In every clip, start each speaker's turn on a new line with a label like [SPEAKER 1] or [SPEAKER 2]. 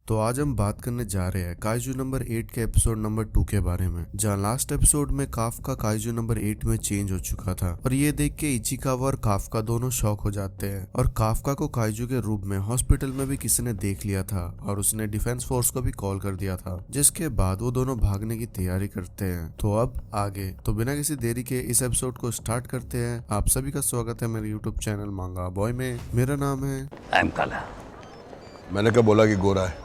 [SPEAKER 1] तो आज हम बात करने जा रहे हैं काइजू नंबर 8 के एपिसोड नंबर 2 के बारे में, जहां लास्ट एपिसोड में काफका काइजू नंबर 8 में चेंज हो चुका था और ये देख के इचिकावा और काफका दोनों शॉक हो जाते हैं। और काफका को काइजू के रूप में हॉस्पिटल में भी किसी ने देख लिया था और उसने डिफेंस फोर्स को भी कॉल कर दिया था, जिसके बाद वो दोनों भागने की तैयारी करते हैं। तो अब आगे तो बिना किसी देरी के इस एपिसोड को स्टार्ट करते हैं। आप सभी का स्वागत है मेरे यूट्यूब चैनल मांगा बॉय में। मेरा नाम है
[SPEAKER 2] काला।
[SPEAKER 3] मैंने क्या बोला कि गोरा है।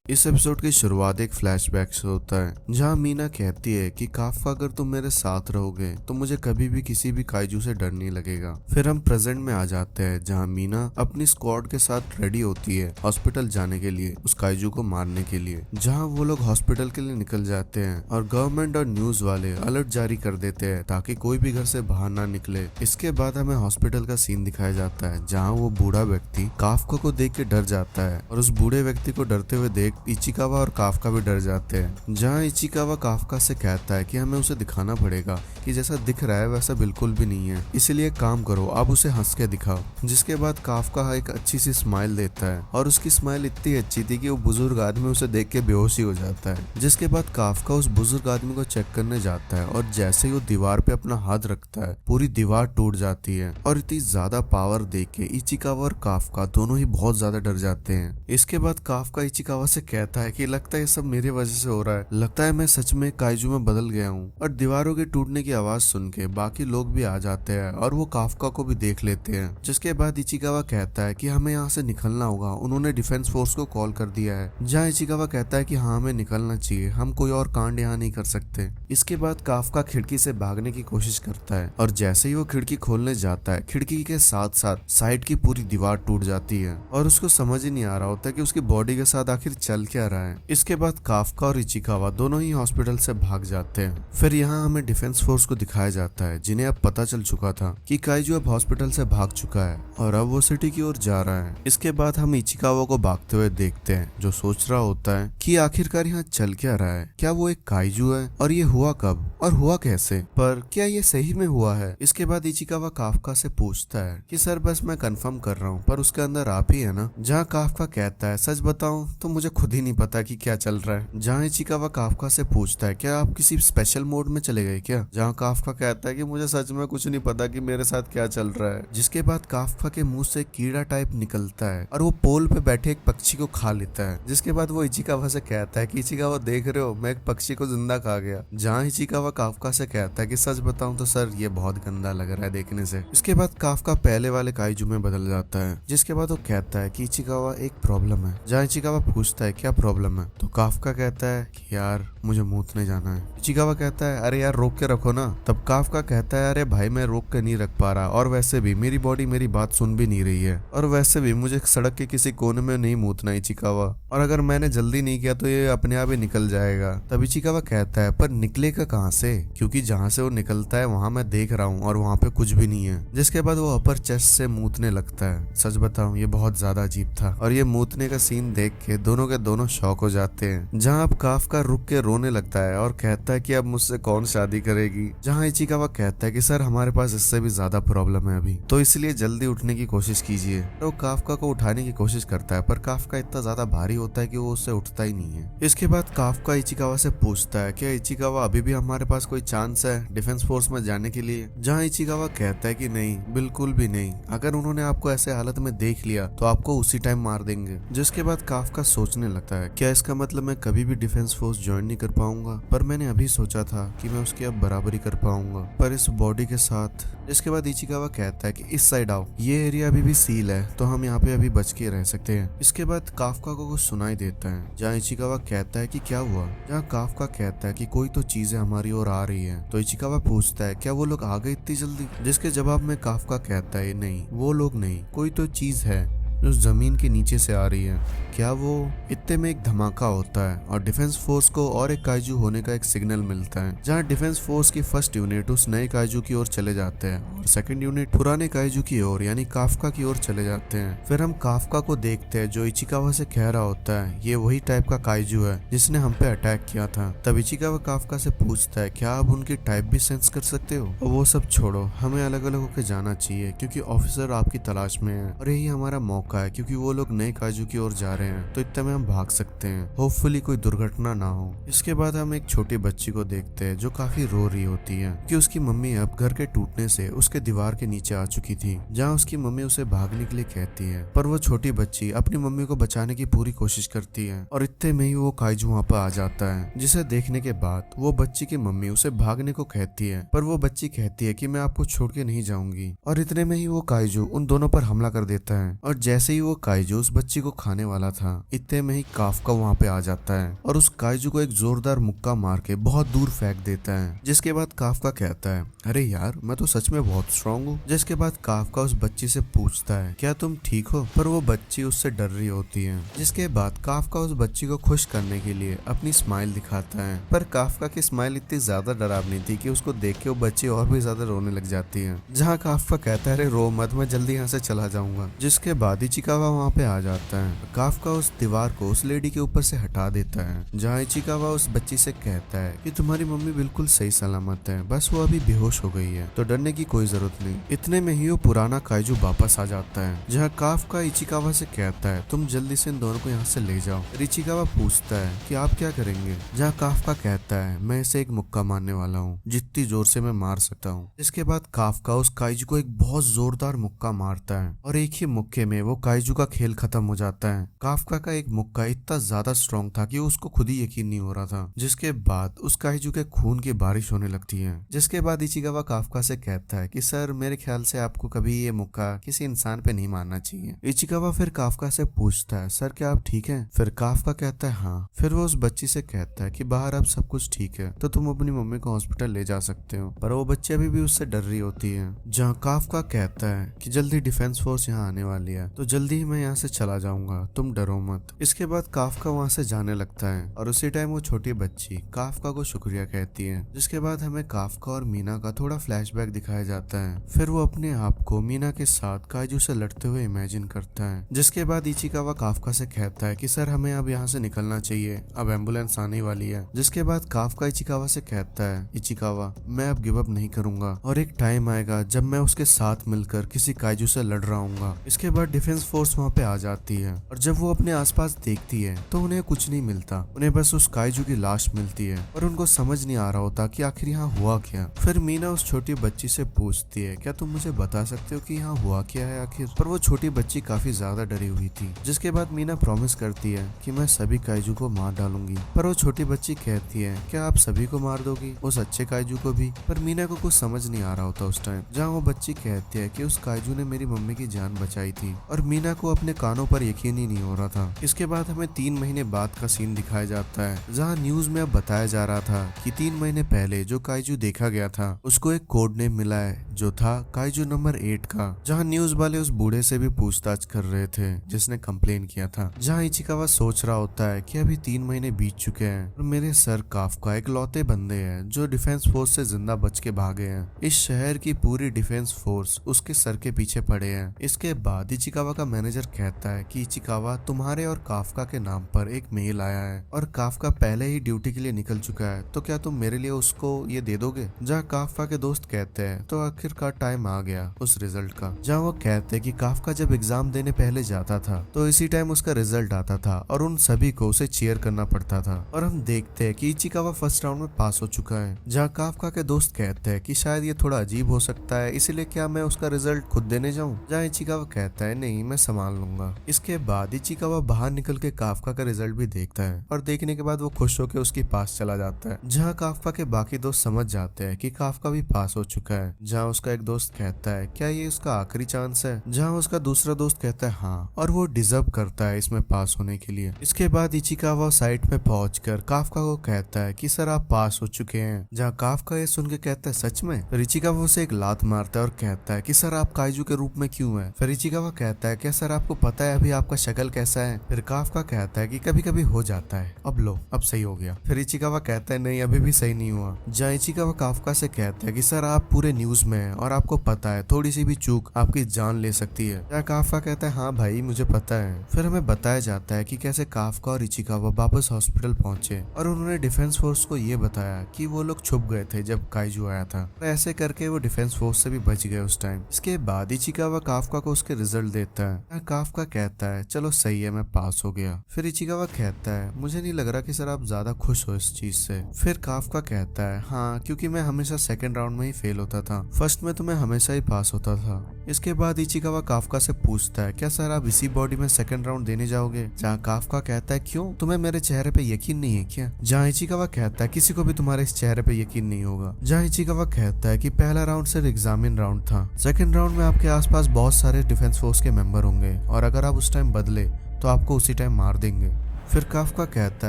[SPEAKER 1] इस एपिसोड की शुरुआत एक फ्लैशबैक से होता है, जहां मीना कहती है कि काफका अगर तुम मेरे साथ रहोगे तो मुझे कभी भी किसी भी काइजू से डर नहीं लगेगा। फिर हम प्रेजेंट में आ जाते हैं, जहां मीना अपनी स्क्वाड के साथ रेडी होती है हॉस्पिटल जाने के लिए, उस काइजू को मारने के लिए। जहां वो लोग हॉस्पिटल के लिए निकल जाते हैं और गवर्नमेंट और न्यूज वाले अलर्ट जारी कर देते हैं ताकि कोई भी घर से बाहर ना निकले। इसके बाद हमें हॉस्पिटल का सीन दिखाया जाता है, जहाँ वो बूढ़ा व्यक्ति काफका को देख के डर जाता है और उस बूढ़े व्यक्ति को डरते हुए देख इचिकावा और काफका भी डर जाते हैं। जहाँ इचिकावा काफका से कहता है कि हमें उसे दिखाना पड़ेगा कि जैसा दिख रहा है वैसा बिल्कुल भी नहीं है, इसलिए काम करो, आप उसे हंस के दिखाओ। जिसके बाद काफका एक अच्छी सी स्माइल देता है और उसकी स्माइल इतनी अच्छी थी कि वो बुजुर्ग आदमी उसे देख के बेहोश ही हो जाता है। जिसके बाद काफका उस बुजुर्ग आदमी को चेक करने जाता है और जैसे ही वो दीवार पे अपना हाथ रखता है पूरी दीवार टूट जाती है। और इतनी ज्यादा पावर देख के इचिकावा और काफका दोनों ही बहुत ज्यादा डर जाते हैं। इसके बाद काफका इचिकावा से कहता है कि लगता है ये सब मेरी वजह से हो रहा है, लगता है मैं सच में काइजू में बदल गया हूँ। और दीवारों के टूटने की आवाज सुन के बाकी लोग भी आ जाते हैं और वो काफका को भी देख लेते हैं। जिसके बाद इचिकावा कहता है कि हमें यहाँ से निकलना होगा, उन्होंने डिफेंस फोर्स को कॉल कर दिया है। जहाँ इचिकावा कहता है कि हाँ हमें निकलना चाहिए, हम कोई और कांड यहाँ नहीं कर सकते। इसके बाद काफका खिड़की से भागने की कोशिश करता है और जैसे ही वो खिड़की खोलने जाता है खिड़की के साथ साथ साइड की पूरी दीवार टूट जाती है और उसको समझ ही नहीं आ रहा होता कि उसकी बॉडी के साथ आखिर चल क्या रहा है। इसके बाद काफका और इचिकावा दोनों ही हॉस्पिटल से भाग जाते हैं। फिर यहाँ हमें डिफेंस फोर्स को दिखाया जाता है, जिन्हें अब पता चल चुका था कि काइजू अब हॉस्पिटल से भाग चुका है और अब वो सिटी की ओर जा रहा है। इसके बाद हम इचिकावा को भागते हुए देखते हैं, जो सोच रहा होता है कि आखिरकार यहाँ चल क्या रहा है, क्या वो एक काइजू है और ये हुआ कब और हुआ कैसे, पर क्या ये सही में हुआ है। इसके बाद इचिकावा काफका से पूछता है कि सर बस मैं कंफर्म कर रहा हूँ, पर उसके अंदर आप ही है ना। जहाँ काफका कहता है सच बताऊं तो मुझे खुद ही नहीं पता कि क्या चल रहा है। जहाँ इचिकावा काफका से पूछता है क्या आप किसी स्पेशल मोड में चले गए क्या, जहाँ काफका कहता है कि मुझे सच में कुछ नहीं पता कि मेरे साथ क्या चल रहा है। जिसके बाद काफका के मुंह से कीड़ा टाइप निकलता है और वो पोल पे बैठे एक पक्षी को खा लेता है। जिसके बाद वो इचिकावा से कहता है कि इचिकावा देख रहे हो, मैं एक पक्षी को जिंदा खा गया। जहाँ इचिकावा काफका से कहता है कि सच बताऊं तो सर ये बहुत गंदा लग रहा है देखने से। इसके बाद काफका पहले वाले काइजू में बदल जाता है। जिसके बाद वो कहता है कि इचिकावा एक प्रॉब्लम है। जहाँ इचिकावा पूछता है क्या प्रॉब्लम है, तो काफका कहता है कि यार मुझे मूतने जाना है। इचिकावा कहता है अरे यार रोक के रखो ना। तब काफका कहता है अरे भाई मैं रोक के नहीं रख पा रहा, और वैसे भी मेरी बॉडी मेरी बात सुन भी नहीं रही है, और वैसे भी मुझे सड़क के किसी कोने में नहीं मूतना इचिकावा, और अगर मैंने जल्दी नहीं किया तो ये अपने आप ही निकल जाएगा। तब इचिकावा कहता है पर निकलेगा कहाँ से, क्योंकि जहाँ से वो निकलता है वहाँ मैं देख रहा हूँ और वहाँ पे कुछ भी नहीं है। जिसके बाद वो अपर चेस्ट से मूतने लगता है। सच बताऊं ये बहुत ज्यादा अजीब था और ये मूतने का सीन देख के दोनों के दोनों शॉक हो जाते हैं। जहाँ अब काफका रुक के रोने लगता है और कहता है कि अब मुझसे कौन शादी करेगी। जहाँ इचिकावा कहता है कि सर हमारे पास इससे भी ज्यादा प्रॉब्लम है अभी, तो इसलिए जल्दी उठने की कोशिश कीजिए। तो काफका को उठाने की कोशिश करता है, पर काफका इतना ज्यादा भारी होता है कि वो उससे उठता ही नहीं है। इसके बाद काफका इचिकावा से पूछता है क्या इचिकावा अभी भी हमारे पास कोई चांस है डिफेंस फोर्स में जाने के लिए। जहाँ इचिकावा कहता है कि नहीं, बिल्कुल भी नहीं, अगर उन्होंने आपको ऐसे हालत में देख लिया तो आपको उसी टाइम मार देंगे। जिसके बाद काफका सोचने लगता है क्या इसका मतलब मैं कभी भी डिफेंस फोर्स ज्वाइन नहीं कर पाऊंगा, पर मैंने अभी सोचा था कि मैं उसकी अब बराबरी कर पाऊंगा, पर इस बॉडी के साथ। जिसके बाद इचिकावा कहता है कि इस साइड आओ, ये एरिया अभी भी सील है तो हम यहाँ पे अभी बच के रह सकते हैं। इसके बाद काफका को कुछ सुनाई देता है, जहाँ इचिकावा कहता है कि क्या हुआ। जहाँ काफका कहता है कि कोई तो चीजें हमारी ओर आ रही है। तो इचिकावा पूछता है क्या वो लोग आ गए इतनी जल्दी। जिसके जवाब में काफका कहता है नहीं, वो लोग नहीं, कोई तो चीज है जो जमीन के नीचे से आ रही है। क्या वो। इतने में एक धमाका होता है और डिफेंस फोर्स को और एक काइजू होने का एक सिग्नल मिलता है। जहां डिफेंस फोर्स की फर्स्ट यूनिट उस नए काइजू की ओर चले जाते हैं और सेकंड यूनिट पुराने काइजू की ओर यानी काफका की ओर चले जाते हैं। फिर हम काफका को देखते हैं जो इचिकावा से कह रहा होता है ये वही टाइप का काइजू है जिसने हम पे अटैक किया था। तब इचिकावा काफका से पूछता है क्या आप उनकी टाइप भी सेंस कर सकते हो। और वो सब छोड़ो, हमें अलग अलग होकर जाना चाहिए क्योंकि ऑफिसर आपकी तलाश में है और यही हमारा मौका मौका है क्योंकि वो लोग नए काजू की ओर जा रहे हैं, तो इतने में हम भाग सकते हैं, होपफुली कोई दुर्घटना ना हो। इसके बाद हम एक छोटी बच्ची को देखते हैं जो काफी रो रही होती है कि उसकी मम्मी अब घर के टूटने से उसके दीवार के नीचे आ चुकी थी, जहाँ उसकी मम्मी उसे भागने के लिए कहती है। पर वो छोटी बच्ची अपनी मम्मी को बचाने की पूरी कोशिश करती है और इतने में ही वो काइजू वहाँ पर आ जाता है, जिसे देखने के बाद वो बच्ची की मम्मी उसे भागने को कहती है, पर वो बच्ची कहती है कि मैं आपको छोड़ के नहीं जाऊंगी। और इतने में ही वो काइजू उन दोनों पर हमला कर देता है और जैसे ही वो काइजू उस बच्ची को खाने वाला था, इतने में ही काफका वहाँ पे आ जाता है और उस काइजू को एक जोरदार मुक्का मार के बहुत दूर फेंक देता है। जिसके बाद काफका कहता है, अरे यार मैं तो सच में बहुत स्ट्रांग हूँ। जिसके बाद काफका उस बच्ची से पूछता है, क्या तुम ठीक हो? पर वो बच्ची उससे डर रही होती है। जिसके बाद काफका उस बच्ची को खुश करने के लिए अपनी स्माइल दिखाता है, पर काफका की स्माइल इतनी ज्यादा डरावनी थी कि उसको देख के वो बच्ची और भी ज्यादा रोने लग जाती है। जहाँ काफका कहता है, अरे रो मत, मैं जल्दी यहाँ से चला जाऊंगा। जिसके बाद इचिकावा वहाँ पे आ जाता है। काफका उस दीवार को उस लेडी के ऊपर से हटा देता है, जहाँ इचिकावा उस बच्ची से कहता है कि तुम्हारी मम्मी बिल्कुल सही सलामत है, बस वो अभी बेहोश हो गई है, तो डरने की कोई जरूरत नहीं। इतने में ही वो पुराना काइजू वापस आ जाता है, जहाँ काफका इचिकावा से कहता है, तुम जल्दी से इन दोनों को यहाँ से ले जाओ। इचिकावा पूछता है कि आप क्या करेंगे? जहाँ काफका कहता है, मैं इसे एक मुक्का मारने वाला हूँ, जितनी जोर से मैं मार सकता हूँ। इसके बाद काफका उस काइजू को एक बहुत जोरदार मुक्का मारता है और एक ही मुक्के में वो काइजू का खेल खत्म हो जाता है। काफका का एक मुक्का इतना ज्यादा स्ट्रॉन्ग था कि उसको खुद ही यकीन नहीं हो रहा था। जिसके बाद उस काइजू के खून की बारिश होने लगती है। जिसके बाद इचिकावा काफका से कहता है कि सर मेरे ख्याल से आपको कभी ये मुक्का किसी इंसान पे नहीं मारना चाहिए। इचिकावा फिर काफका से पूछता है, सर क्या आप ठीक हैं? फिर काफका कहता है हाँ। फिर वो उस बच्ची से कहता है कि बाहर अब सब कुछ ठीक है, तो तुम अपनी मम्मी को हॉस्पिटल ले जा सकते हो। पर वो बच्ची अभी भी उससे डर रही होती है। जहाँ काफका कहता है कि जल्दी डिफेंस फोर्स यहाँ आने वाली है, तो जल्दी ही मैं यहाँ से चला जाऊंगा, तुम डरो मत। इसके बाद काफका वहाँ से जाने लगता है और उसी टाइम वो छोटी बच्ची काफका को शुक्रिया कहती है। जिसके बाद हमें काफका और मीना का थोड़ा फ्लैशबैक दिखाया जाता है। फिर वो अपने आप को मीना के साथ काइजू से लड़ते हुए इमेजिन करता है। जिसके बाद इचिकावा काफका से कहता है कि सर हमें अब यहाँ से निकलना चाहिए, अब एम्बुलेंस आने वाली है। जिसके बाद काफका इचिकावा से कहता है, इचिकावा मैं अब गिव अप नहीं करूंगा और एक टाइम आएगा जब मैं उसके साथ मिलकर किसी काइजू से लड़ रहा हूँ। इसके बाद डिफेंस फोर्स वहाँ पे आ जाती है और जब वो अपने आसपास देखती है तो उन्हें कुछ नहीं मिलता, उन्हें बस उस काइजू की लाश मिलती है और उनको समझ नहीं आ रहा होता कि आखिर यहाँ हुआ क्या। फिर मीना उस छोटी बच्ची से पूछती है, क्या तुम मुझे बता सकते हो कि यहाँ हुआ क्या है आखिर? पर वो छोटी बच्ची काफी ज्यादा डरी हुई थी। जिसके बाद मीना प्रॉमिस करती है कि मैं सभी काइजू को मार डालूंगी। पर वो छोटी बच्ची कहती है, क्या आप सभी को मार दोगी, उस अच्छे काइजू को भी? पर मीना को कुछ समझ नहीं आ रहा होता उस टाइम। जहाँ वो बच्ची कहती है कि उस काइजू ने मेरी मम्मी की जान बचाई थी और मीना को अपने कानों पर यकीन ही नहीं हो रहा था। इसके बाद हमें 3 महीने बाद का सीन दिखाया जाता है, जहाँ न्यूज में अब बताया जा रहा था कि 3 महीने पहले जो काइजू देखा गया था उसको एक कोड नेम मिला है, जो था काइजू नंबर 8 का। जहाँ न्यूज वाले उस बूढ़े से भी पूछताछ कर रहे थे जिसने कंप्लेन किया था। जहाँ इचिकावा सोच रहा होता है कि अभी 3 महीने बीत चुके हैं और मेरे सर काफका एक लौते बंदे हैं जो डिफेंस फोर्स से जिंदा बच के भागे हैं। इस शहर की पूरी डिफेंस फोर्स उसके सर के पीछे पड़े हैं। इसके बाद इचिकावा का मैनेजर कहता है कि इचिकावा तुम्हारे और काफका के नाम पर एक मेल आया है और काफका पहले ही ड्यूटी के लिए निकल चुका है, तो क्या तुम मेरे लिए उसको ये दे दोगे? जहाँ काफका के दोस्त कहते हैं तो आखिरकार टाइम आ गया उस रिजल्ट का। जहाँ वो कहते हैं कि काफका जब एग्जाम देने पहले जाता था तो इसी टाइम उसका रिजल्ट आता था और उन सभी को उसे चीयर करना पड़ता था। और हम देखते हैं कि इचिकावा फर्स्ट राउंड में पास हो चुका है। जहाँ काफका के दोस्त कहते हैं कि शायद ये थोड़ा अजीब हो सकता है, इसलिए क्या मैं उसका रिजल्ट खुद देने जाऊँ? जहाँ इचिकावा कहता है नहीं, मैं संभाल लूंगा। इसके बाद इचिकावा बाहर निकल के काफका का रिजल्ट भी देखता है और देखने के बाद वो खुश होकर उसके पास चला जाता है। जहाँ काफका के बाकी दोस्त समझ जाते हैं कि काफका भी पास हो चुका है। जहाँ उसका एक दोस्त कहता है, क्या ये उसका आखिरी चांस है? जहाँ उसका दूसरा दोस्त कहता है हाँ, और वो डिजर्व करता है इसमें पास होने के लिए। इसके बाद इचिकावा साइट पे पहुंचकर काफका को कहता है कि सर आप पास हो चुके हैं। जहाँ काफका ये सुन के कहता है सच में? फिर इचिकावा उसे एक लात मारता है और कहता है कि सर आप काइजू के रूप में क्यों है? फिर इचिकावा कहता है क्या सर आपको पता है अभी आपका शक्ल कैसा है? फिर काफका कहता है कि कभी कभी हो जाता है, अब लो अब सही हो गया। फिर इचिकावा कहता है नहीं अभी भी सही नहीं हुआ। जहाँ इचिकावा काफका से कहता है कि सर आप पूरे न्यूज में हैं और आपको पता है थोड़ी सी भी चूक आपकी जान ले सकती है। जहाँ काफका कहता है हाँ भाई मुझे पता है। फिर हमें बताया जाता है कि कैसे काफका और इचिकावा वापस हॉस्पिटल पहुंचे और उन्होंने डिफेंस फोर्स को ये बताया कि वो लोग छुप गए थे जब काइजू आया था। ऐसे करके वो डिफेंस फोर्स से भी बच गए उस टाइम। इसके बाद इचिकावा काफका को उसके रिजल्ट देता देता है। काफका कहता है चलो सही है, मैं पास हो गया। फिर इचिकावा कहता है मुझे नहीं लग रहा कि सर आप ज्यादा खुश हो इस चीज से। फिर काफका कहता है हाँ, क्योंकि मैं हमेशा सेकंड राउंड में ही फेल होता था, फर्स्ट में तो मैं हमेशा ही पास होता था। इसके बाद इचिकावा काफका से पूछता है क्या सर आप इसी बॉडी में सेकंड राउंड देने जाओगे? जहाँ काफका कहता है क्यों, तुम्हें मेरे चेहरे पे यकीन नहीं है क्या? जहाँ इचिकावा कहता है किसी को भी तुम्हारे इस चेहरे पे यकीन नहीं होगा। जहाँ इचिकावा कहता है कि पहला राउंड सिर्फ एग्जामिन राउंड था, सेकंड राउंड में आपके आसपास बहुत सारे डिफेंस फोर्स के मेंबर होंगे और अगर आप उस टाइम बदले तो आपको उसी टाइम मार देंगे। फिर काफका कहता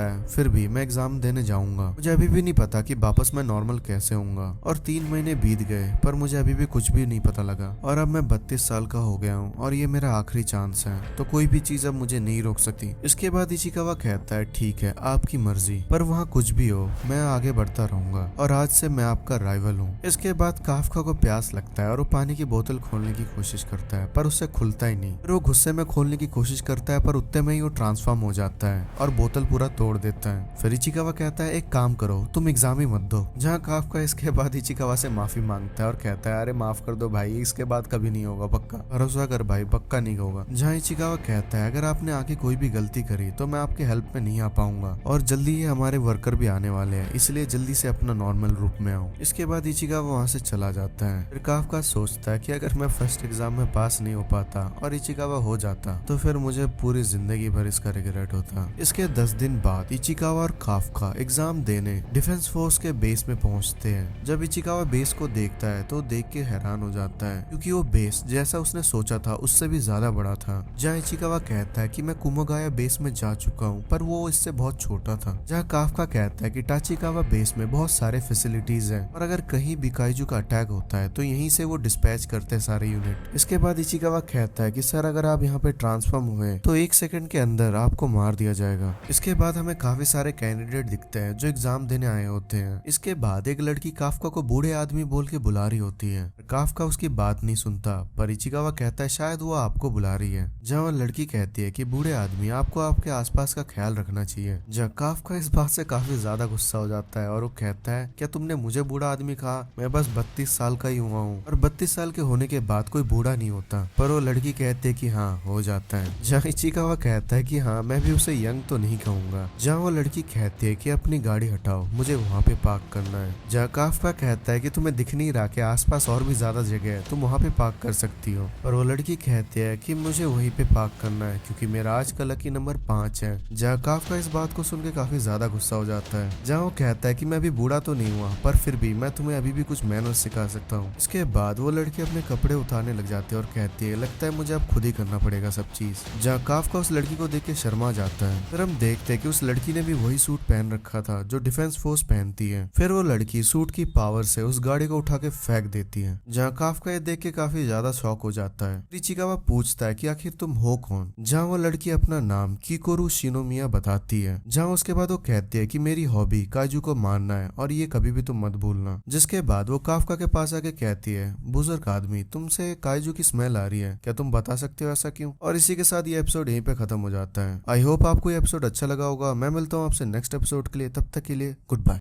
[SPEAKER 1] है फिर भी मैं एग्जाम देने जाऊंगा, मुझे अभी भी नहीं पता कि वापस मैं नॉर्मल कैसे होऊंगा। और 3 महीने बीत गए पर मुझे अभी भी कुछ भी नहीं पता लगा और अब मैं 32 साल का हो गया हूँ और ये मेरा आखिरी चांस है, तो कोई भी चीज अब मुझे नहीं रोक सकती। इसके बाद इचिकावा कहता है ठीक है आपकी मर्जी, पर वहाँ कुछ भी हो मैं आगे बढ़ता रहूंगा और आज से मैं आपका राइवल हूँ। इसके बाद काफका को प्यास लगता है और वो पानी की बोतल खोलने की कोशिश करता है पर उससे खुलता ही नहीं। फिर वो गुस्से में खोलने की कोशिश करता है पर उतने में ही वो ट्रांसफॉर्म हो जाता है और बोतल पूरा तोड़ देता है। फिर इचिकावा कहता है एक काम करो तुम एग्जाम ही मत दो। जहाँ काफका इसके बाद इचिकावा से माफी मांगता है और कहता है अरे माफ कर दो भाई, इसके बाद कभी नहीं होगा, पक्का भरोसा कर भाई, पक्का नहीं होगा। जहाँ इचिकावा कहता है अगर आपने आगे कोई भी गलती करी तो मैं आपके हेल्प में नहीं आ पाऊंगा और जल्दी ही हमारे वर्कर भी आने वाले हैं, इसलिए जल्दी से अपना नॉर्मल रूप में आओ। इसके बाद इचिकावा वहाँ से चला जाता है। फिर काफका सोचता है कि अगर मैं फर्स्ट एग्जाम में पास नहीं हो पाता और इचिकावा हो जाता तो फिर मुझे पूरी जिंदगी भर इसका रिग्रेट होता। इसके 10 दिन बाद इचिकावा और काफका एग्जाम देने डिफेंस फोर्स के बेस में पहुंचते हैं। जब इचिकावा बेस को देखता है तो देख के हैरान हो जाता है क्योंकि वो बेस जैसा उसने सोचा था उससे भी ज्यादा बड़ा था। जहाँ इचिकावा कहता है कि मैं कुमोगाया बेस में जा चुका हूँ पर वो इससे बहुत छोटा था। जहाँ काफका कहता है कि टाचिकावा बेस में बहुत सारे फैसिलिटीज हैं और अगर कहीं भी काइजू का अटैक होता है तो यहीं से वो डिस्पैच करते हैं सारे यूनिट। इसके बाद इचिकावा कहता है कि सर अगर आप यहाँ पे ट्रांसफॉर्म हुए तो 1 सेकंड के अंदर आपको मार दिया जाएगा। इसके बाद हमें काफी सारे कैंडिडेट दिखते हैं जो एग्जाम देने आए होते हैं। इसके बाद एक लड़की काफका को बूढ़े आदमी बोल के बुला रही होती है। काफका उसकी बात नहीं सुनता पर इचिकावा कहता है शायद वो आपको बुला रही है। जहाँ लड़की कहती है कि बूढ़े आदमी आपको आपके आसपास का ख्याल रखना चाहिए। जहाँ काफका इस बात से काफी ज्यादा गुस्सा हो जाता है और वो कहता है क्या तुमने मुझे बूढ़ा आदमी कहा, मैं बस 32 साल का ही हुआ हूँ और 32 साल के होने के बाद कोई बूढ़ा नहीं होता। पर वो लड़की कहती है कि हाँ हो जाता है। जहाँ इचिकावा कहता है कि हाँ मैं भी उसे यंग तो नहीं कहूंगा। जहाँ वो लड़की कहती है कि अपनी गाड़ी हटाओ, मुझे वहाँ पे पार्क करना है। जहाँ काफका कहता है कि तुम्हें दिख नहीं रहा कि आसपास और भी ज्यादा जगह है, तुम वहाँ पे पार्क कर सकती हो। और वो लड़की कहती है कि मुझे वहीं पे पार्क करना है क्योंकि मेरा आज का लकी नंबर 5 है। जहाँ काफका इस बात को सुन के काफी ज्यादा गुस्सा हो जाता है। जहाँ वो कहता है कि मैं अभी बूढ़ा तो नहीं हुआ पर फिर भी मैं तुम्हें अभी भी कुछ मैनर्स सिखा सकता हूँ। इसके बाद वो लड़की अपने कपड़े उतारने लग जाती है और कहती है लगता है मुझे अब खुद ही करना पड़ेगा सब चीज। जहाँ काफका उस लड़की को देख के शर्मा जाता है। फिर हम देखते हैं कि उस लड़की ने भी वही सूट पहन रखा था जो डिफेंस फोर्स पहनती है। फिर वो लड़की सूट की पावर से उस गाड़ी को उठा के फेंक देती है। जहाँ काफका ये देख के काफी ज्यादा शॉक हो जाता है। इचिकावा पूछता है कि आखिर तुम हो कौन? जहाँ वो लड़की अपना नाम किकोरू शिनोमिया बताती है। जहाँ उसके बाद वो कहती है कि मेरी हॉबी काइजू को मारना है और ये कभी भी तुम मत भूलना। जिसके बाद वो काफका के पास आके कहती है बुजुर्ग आदमी तुमसे काइजू की स्मेल आ रही है, क्या तुम बता सकते हो ऐसा क्यों? और इसी के साथ ये एपिसोड यहीं पे खत्म हो जाता है। आई होप आपको ये एपिसोड अच्छा लगा होगा। मैं मिलता हूँ आपसे नेक्स्ट एपिसोड के लिए, तब तक के लिए गुड बाय।